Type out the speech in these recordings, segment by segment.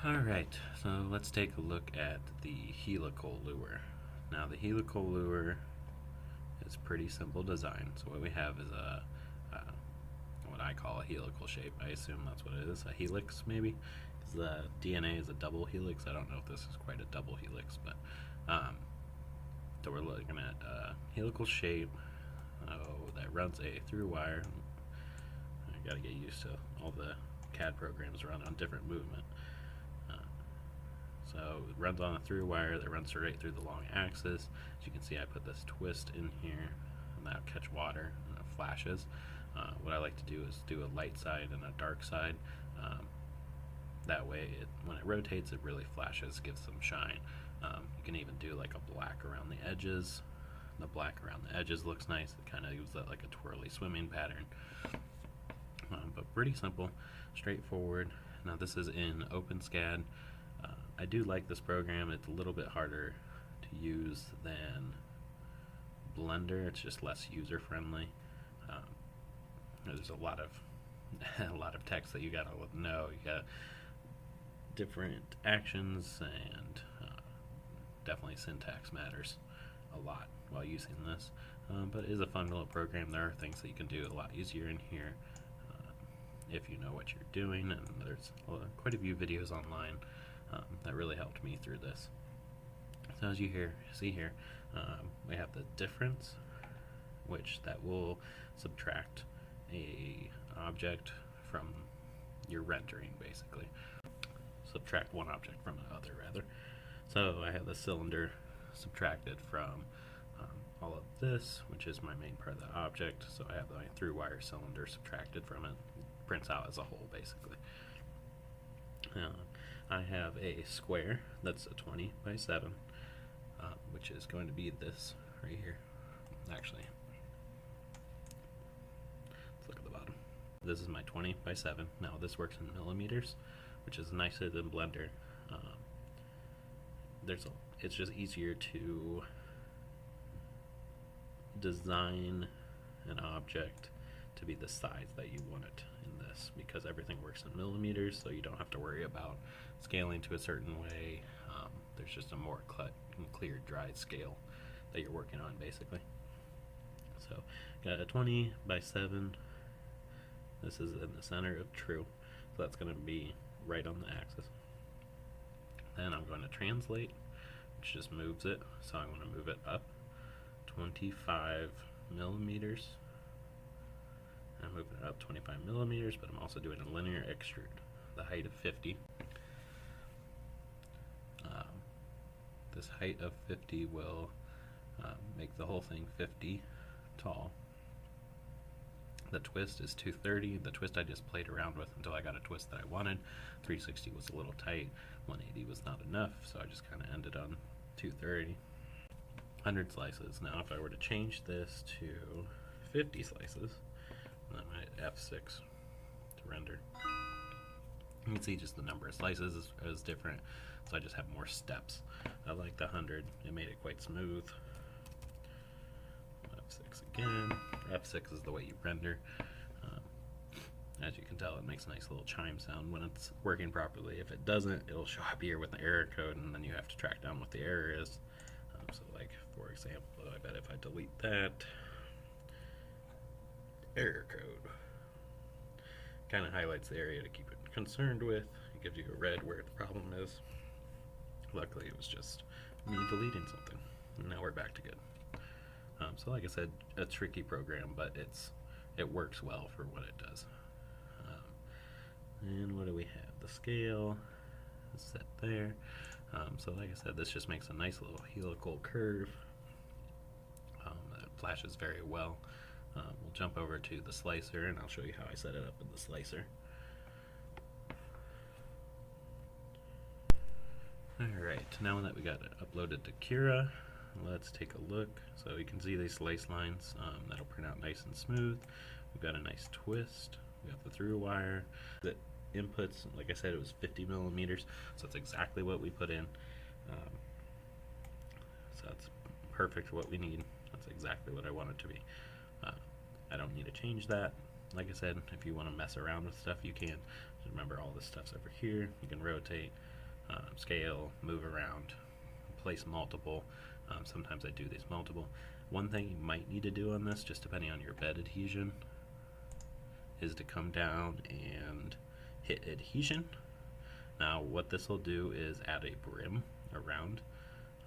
Alright, so let's take a look at the helical lure. Now the helical lure is pretty simple design. So what we have is what I call a helical shape. I assume that's what it is, a helix maybe? Because the DNA is a double helix. I don't know if this is quite a double helix, but so we're looking at a helical shape that runs a through wire. I gotta get used to all the CAD programs run on different movement. So it runs on a through wire that runs straight through the long axis. As you can see, I put this twist in here, and that'll catch water and it flashes. What I like to do is do a light side and a dark side. That way, when it rotates, it really flashes, gives some shine. You can even do like a black around the edges. The black around the edges looks nice. It kind of gives that like a twirly swimming pattern. But pretty simple, straightforward. Now this is in OpenSCAD. I do like this program. It's a little bit harder to use than Blender. It's just less user friendly. There's a lot of text that you gotta know. You got different actions, and definitely syntax matters a lot while using this. But it is a fun little program. There are things that you can do a lot easier in here if you know what you're doing, and there's quite a few videos online that really helped me through this. So as you see here, we have the difference, which that will subtract a object from your rendering, basically. Subtract one object from another, rather. So I have the cylinder subtracted from all of this, which is my main part of the object. So I have my through wire cylinder subtracted from it. It prints out as a whole, basically. I have a square that's a 20 by 7, which is going to be this right here. Actually, let's look at the bottom. This is my 20 by 7. Now this works in millimeters, which is nicer than Blender. It's just easier to design an object to be the size that you want it in this, because everything works in millimeters, so you don't have to worry about scaling to a certain way. There's just a more clear, dry scale that you're working on, basically. So, got a 20 by 7. This is in the center of true, so that's going to be right on the axis. Then I'm going to translate, which just moves it, so I'm going to move it up 25 millimeters. I'm moving it up 25 millimeters, but I'm also doing a linear extrude, the height of 50. This height of 50 will make the whole thing 50 tall. The twist is 230. The twist I just played around with until I got a twist that I wanted. 360 was a little tight, 180 was not enough, so I just kind of ended on 230. 100 slices. Now if I were to change this to 50 slices, I might F6 to render. You can see just the number of slices is different, so I just have more steps. I like the 100, it made it quite smooth. F6 again. F6 is the way you render. As you can tell, it makes a nice little chime sound when it's working properly. If it doesn't, it'll show up here with an error code, and then you have to track down what the error is. So like, for example, I bet if I delete that, error code kind of highlights the area to keep it concerned with. It gives you a red where the problem is. Luckily it was just me deleting something, and now we're back to good. So like I said, a tricky program, but it works well for what it does. And what do we have? The scale is set there. So like I said, this just makes a nice little helical curve that flashes very well. We'll jump over to the slicer, and I'll show you how I set it up in the slicer. Alright, now that we got it uploaded to Cura, let's take a look. So you can see these slice lines, that'll print out nice and smooth. We've got a nice twist. We got the through wire. The inputs, like I said, it was 50 millimeters, so that's exactly what we put in. So that's perfect for what we need. That's exactly what I want it to be. I don't need to change that. Like I said, if you want to mess around with stuff, you can. Just remember, all this stuff's over here. You can rotate. scale, move around, place multiple. Sometimes I do these multiple. One thing you might need to do on this, just depending on your bed adhesion, is to come down and hit adhesion. Now what this will do is add a brim around.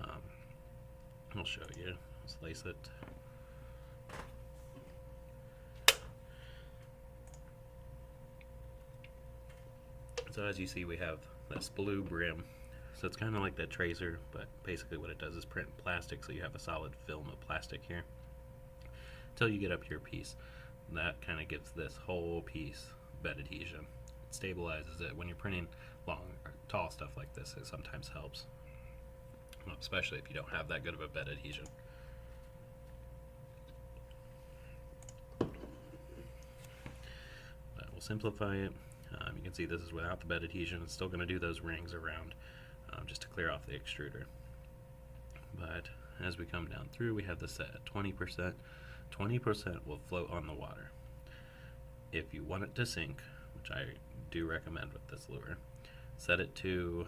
I'll show you. Slice it. So as you see, we have this blue brim. So it's kind of like that tracer, but basically what it does is print plastic, so you have a solid film of plastic here until you get up to your piece. And that kind of gives this whole piece bed adhesion. It stabilizes it. When you're printing long or tall stuff like this, it sometimes helps, especially if you don't have that good of a bed adhesion. But we'll simplify it. You can see this is without the bed adhesion. It's still going to do those rings around just to clear off the extruder. But as we come down through, we have this set at 20%. 20% will float on the water. If you want it to sink, which I do recommend with this lure, set it to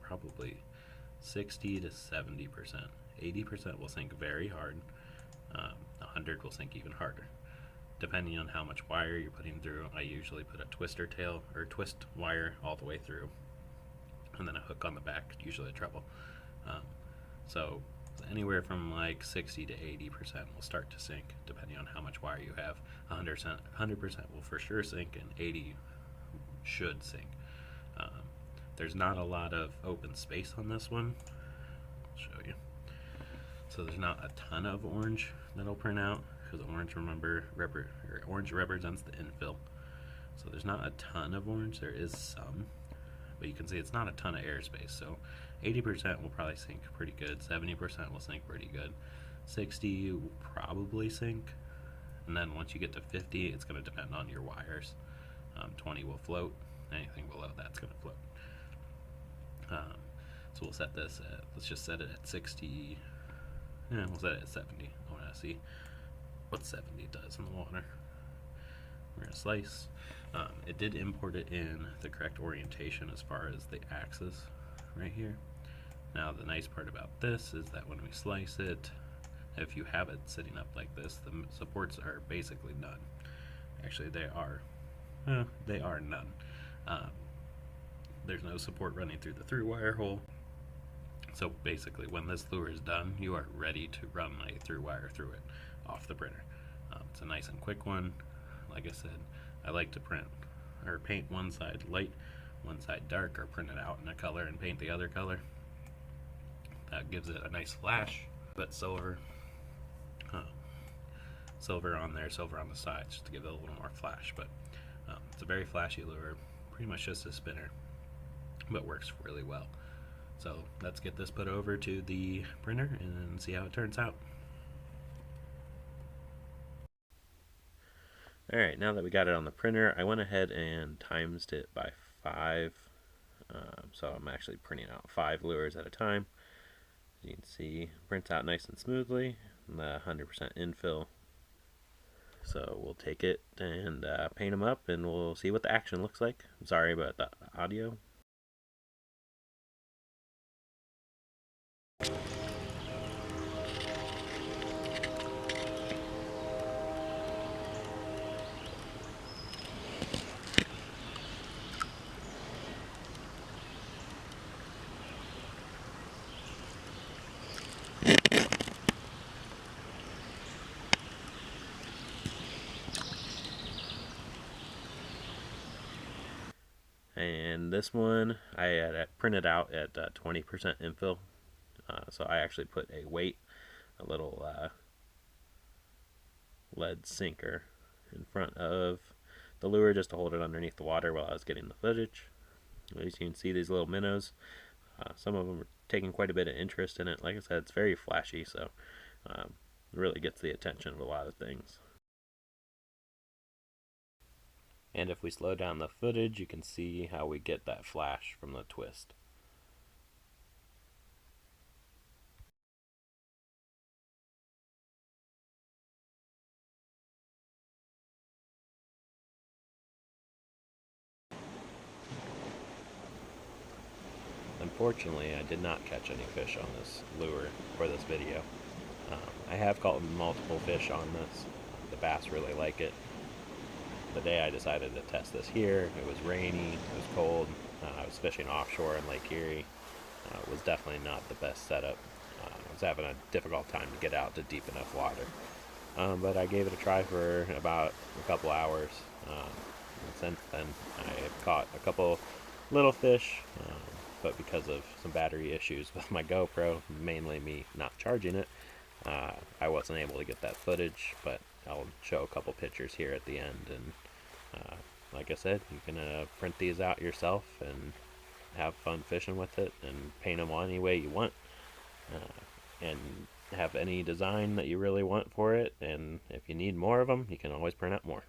probably 60 to 70%. 80% will sink very hard. 100 will sink even harder. Depending on how much wire you're putting through, I usually put a twister tail or twist wire all the way through, and then a hook on the back, usually a treble. So anywhere from like 60 to 80% will start to sink, depending on how much wire you have. 100% will for sure sink, and 80 should sink. There's not a lot of open space on this one. I'll show you. So there's not a ton of orange that'll print out, because orange, orange represents the infill. So there's not a ton of orange. There is some, but you can see it's not a ton of airspace. So 80% will probably sink pretty good. 70% will sink pretty good. 60 will probably sink, and then once you get to 50, it's going to depend on your wires. 20 will float. Anything below that's going to float. So we'll set this at, let's just set it at 60. Yeah, we'll set it at 70. I want to see what 70 does in the water. We're going to slice. It did import it in the correct orientation as far as the axis right here. Now the nice part about this is that when we slice it, if you have it sitting up like this, the supports are basically none. Actually, they are none. There's no support running through the through wire hole. So basically, when this lure is done, you are ready to run a through wire through it off the printer. It's a nice and quick one. Like I said, I like to print or paint one side light, one side dark, or print it out in a color and paint the other color. That gives it a nice flash. But silver on there, silver on the sides, just to give it a little more flash. But it's a very flashy lure, pretty much just a spinner, but works really well. So let's get this put over to the printer and see how it turns out. Alright, now that we got it on the printer, I went ahead and times it by 5. So I'm actually printing out 5 lures at a time. As you can see, it prints out nice and smoothly, and the 100% infill. So we'll take it and paint them up, and we'll see what the action looks like. I'm sorry about the audio. And this one I had printed out at 20% infill, so I actually put a weight, a little lead sinker in front of the lure just to hold it underneath the water while I was getting the footage. As you can see, these little minnows, some of them are taking quite a bit of interest in it. Like I said, it's very flashy, so it really gets the attention of a lot of things. And if we slow down the footage, you can see how we get that flash from the twist. Unfortunately, I did not catch any fish on this lure for this video. I have caught multiple fish on this. The bass really like it. The day I decided to test this here, it was rainy, it was cold. I was fishing offshore in Lake Erie. It was definitely not the best setup. I was having a difficult time to get out to deep enough water. But I gave it a try for about a couple hours. And since then, I have caught a couple little fish, but because of some battery issues with my GoPro, mainly me not charging it, I wasn't able to get that footage, but I'll show a couple pictures here at the end. And like I said, you can print these out yourself and have fun fishing with it and paint them any way you want. And have any design that you really want for it, and if you need more of them, you can always print out more.